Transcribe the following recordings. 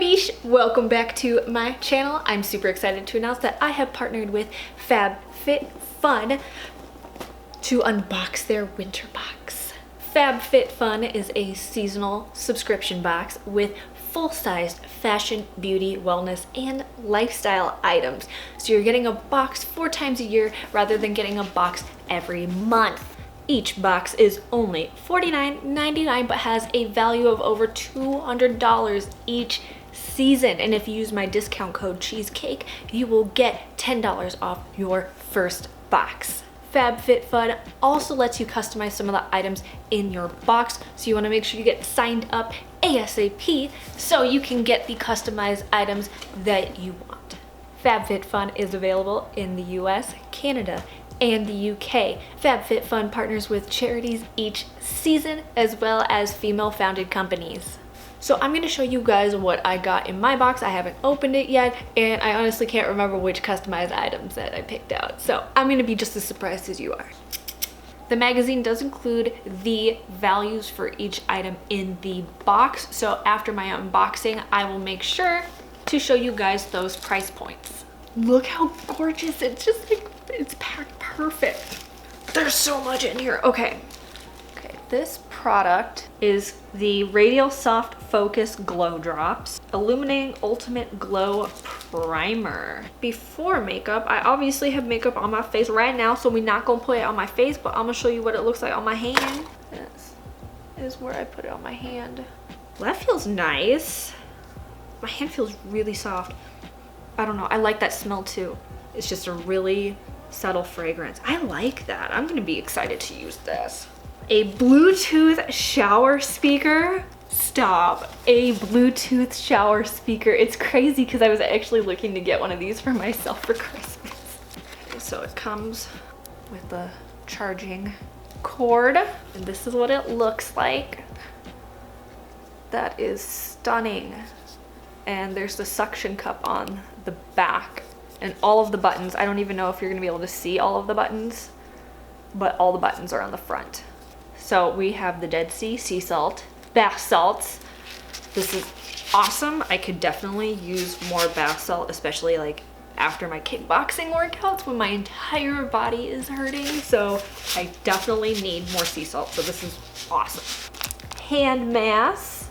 Beesh, welcome back to my channel. I'm super excited to announce that I have partnered with FabFitFun to unbox their winter box. FabFitFun is a seasonal subscription box with full-sized fashion, beauty, wellness, and lifestyle items. So you're getting a box 4 times a year rather than getting a box every month. Each box is only $49.99 but has a value of over $200 each season. And if you use my discount code Cheesecake, you will get $10 off your first box. FabFitFun also lets you customize some of the items in your box, so you want to make sure you get signed up ASAP so you can get the customized items that you want. FabFitFun is available in the US, Canada, and the UK. FabFitFun partners with charities each season as well as female-founded companies. So I'm going to show you guys what I got in my box. I haven't opened it yet, and I honestly can't remember which customized items that I picked out. So I'm going to be just as surprised as you are. The magazine does include the values for each item in the box. So after my unboxing, I will make sure to show you guys those price points. Look how gorgeous. It's just like, it's packed perfect. There's so much in here. Okay, this product is the Radial Soft Focus Glow Drops Illuminating Ultimate Glow Primer. Before makeup, I obviously have makeup on my face right now, so we're not gonna put it on my face, but I'm gonna show you what it looks like on my hand. This is where I put it on my hand. Well, that feels nice. My hand feels really soft. I don't know, I like that smell too. It's just a really subtle fragrance. I like that. I'm gonna be excited to use this. A Bluetooth shower speaker. Stop. A Bluetooth shower speaker. It's crazy because I was actually looking to get one of these for myself for Christmas. Okay, so it comes with the charging cord, and this is what it looks like. That is stunning. And there's the suction cup on the back and all of the buttons. I don't even know if you're gonna be able to see all of the buttons, but all the buttons are on the front. So we have the Dead Sea sea salt, bath salts. This is awesome. I could definitely use more bath salt, especially like after my kickboxing workouts when my entire body is hurting. So I definitely need more sea salt. So this is awesome. Hand masks.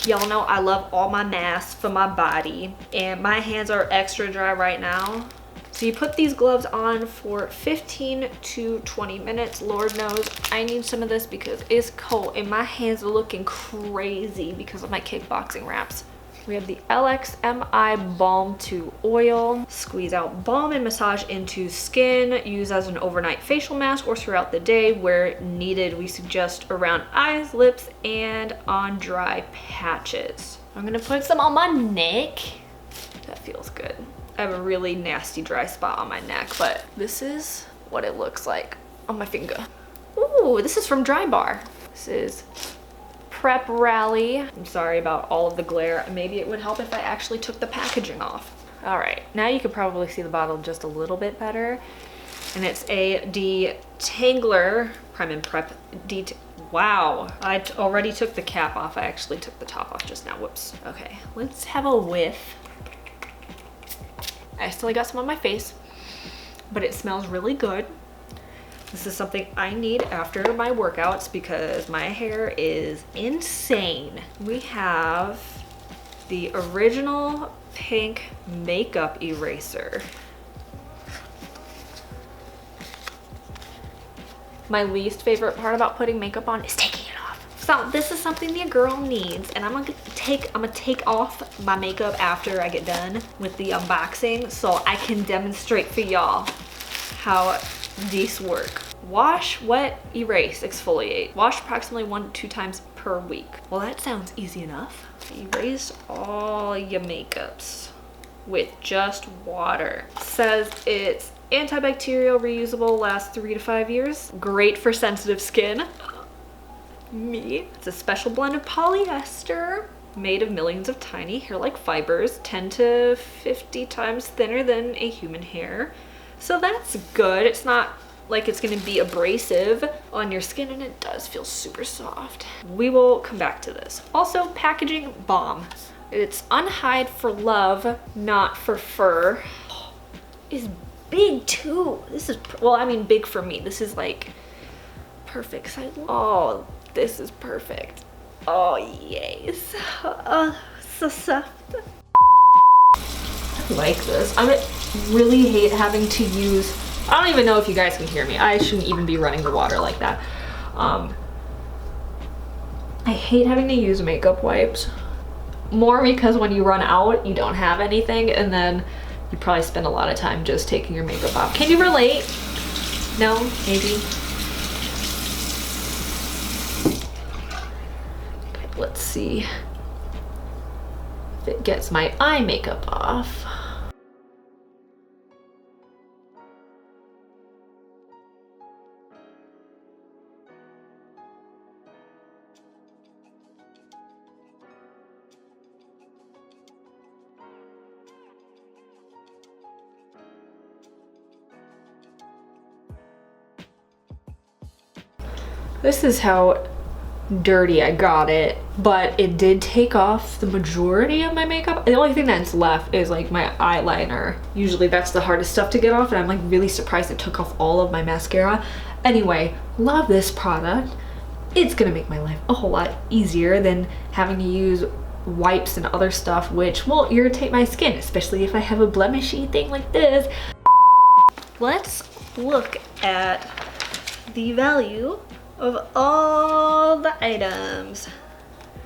Y'all know I love all my masks for my body, and my hands are extra dry right now. So you put these gloves on for 15 to 20 minutes. Lord knows I need some of this because it's cold and my hands are looking crazy because of my kickboxing wraps. We have the LXMI Balm to Oil. Squeeze out balm and massage into skin. Use as an overnight facial mask or throughout the day. Where needed, we suggest around eyes, lips, and on dry patches. I'm gonna put some on my neck. That feels good. I have a really nasty dry spot on my neck, but this is what it looks like on my finger. Ooh, this is from Dry Bar. This is Prep Rally. I'm sorry about all of the glare. Maybe it would help if I actually took the packaging off. All right, now you can probably see the bottle just a little bit better. And it's a detangler, Prime and Prep wow, I already took the cap off. I actually took the top off just now, whoops. Okay, let's have a whiff. I still got some on my face, but it smells really good. This is something I need after my workouts because my hair is insane. We have the original pink makeup eraser. My least favorite part about putting makeup on is taking it off. So this is something the girl needs, and I'm gonna take off my makeup after I get done with the unboxing so I can demonstrate for y'all how these work. Wash, wet, erase, exfoliate. Wash approximately 1 to 2 times per week. Well, that sounds easy enough. Erase all your makeups with just water. It says it's antibacterial, reusable, lasts 3 to 5 years. Great for sensitive skin. Me. It's a special blend of polyester made of millions of tiny hair-like fibers, 10 to 50 times thinner than a human hair. So that's good. It's not like it's gonna be abrasive on your skin, and it does feel super soft. We will come back to this. Also, packaging bomb. It's unhide for love, not for fur. Oh, it's big too. This is, well, I mean big for me. This is like perfect size. Oh, this is perfect. Oh, yes. So soft. I like this. I really hate having to use, I don't even know if you guys can hear me. I shouldn't even be running the water like that. I hate having to use makeup wipes. More because when you run out, you don't have anything, and then you probably spend a lot of time just taking your makeup off. Can you relate? No? Maybe? Okay, let's see if it gets my eye makeup off. This is how dirty I got it, but it did take off the majority of my makeup. The only thing that's left is like my eyeliner. Usually that's the hardest stuff to get off, and I'm like really surprised it took off all of my mascara. Anyway, love this product. It's gonna make my life a whole lot easier than having to use wipes and other stuff, which will irritate my skin, especially if I have a blemishy thing like this. Let's look at the value of all the items.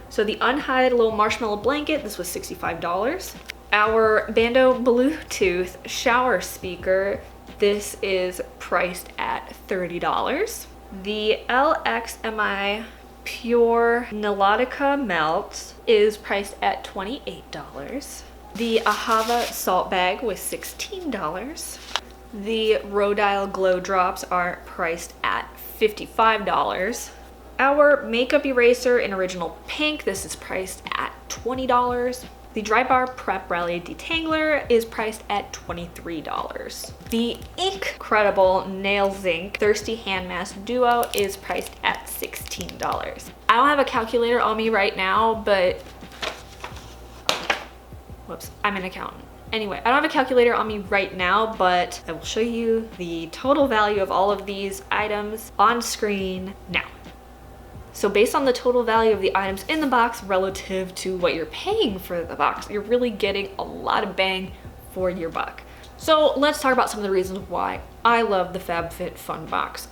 So the unhide little marshmallow blanket, this was $65. Our Bando Bluetooth shower speaker, this is priced at $30. The LXMI Pure Nilotica Melt is priced at $28. The Ahava salt bag was $16. The Rhodile Glow Drops are priced at $55. Our makeup eraser in original pink, this is priced at $20. The Dry Bar Prep Rally Detangler is priced at $23. The Incredible Nail Zinc Thirsty Hand Mask Duo is priced at $16. I don't have a calculator on me right now, but whoops, I'm an accountant. Anyway, I don't have a calculator on me right now, but I will show you the total value of all of these items on screen now. So based on the total value of the items in the box relative to what you're paying for the box, you're really getting a lot of bang for your buck. So let's talk about some of the reasons why I love the FabFitFun box.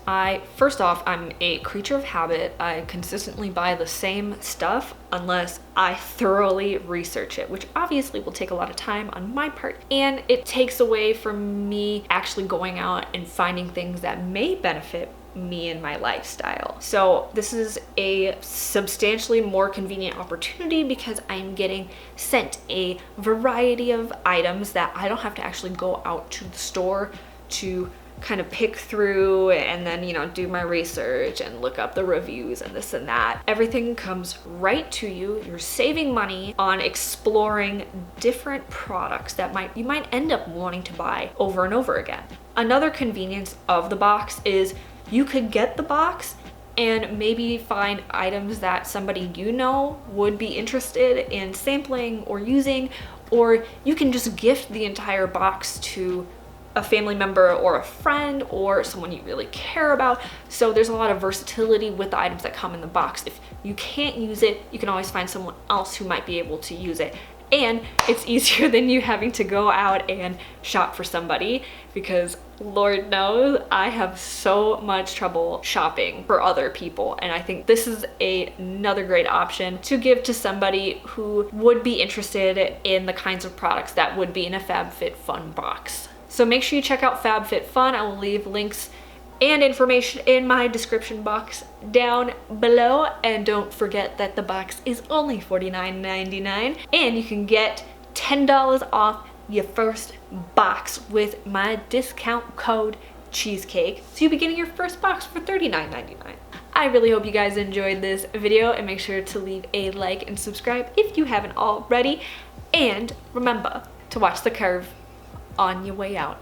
First off, I'm a creature of habit. I consistently buy the same stuff unless I thoroughly research it, which obviously will take a lot of time on my part. And it takes away from me actually going out and finding things that may benefit me and my lifestyle. So this is a substantially more convenient opportunity because I'm getting sent a variety of items that I don't have to actually go out to the store to kind of pick through and then, you know, do my research and look up the reviews and this and that. Everything comes right to you. You're saving money on exploring different products that you might end up wanting to buy over and over again. Another convenience of the box is you could get the box and maybe find items that somebody you know would be interested in sampling or using, or you can just gift the entire box to a family member or a friend or someone you really care about. So there's a lot of versatility with the items that come in the box. If you can't use it, you can always find someone else who might be able to use it. And it's easier than you having to go out and shop for somebody, because Lord knows I have so much trouble shopping for other people. And I think this is another great option to give to somebody who would be interested in the kinds of products that would be in a FabFitFun box. So make sure you check out FabFitFun. I will leave links and information in my description box down below. And don't forget that the box is only $49.99 and you can get $10 off your first box with my discount code cheesecake. So you'll be getting your first box for $39.99. I really hope you guys enjoyed this video, and make sure to leave a like and subscribe if you haven't already. And remember to watch the curve on your way out.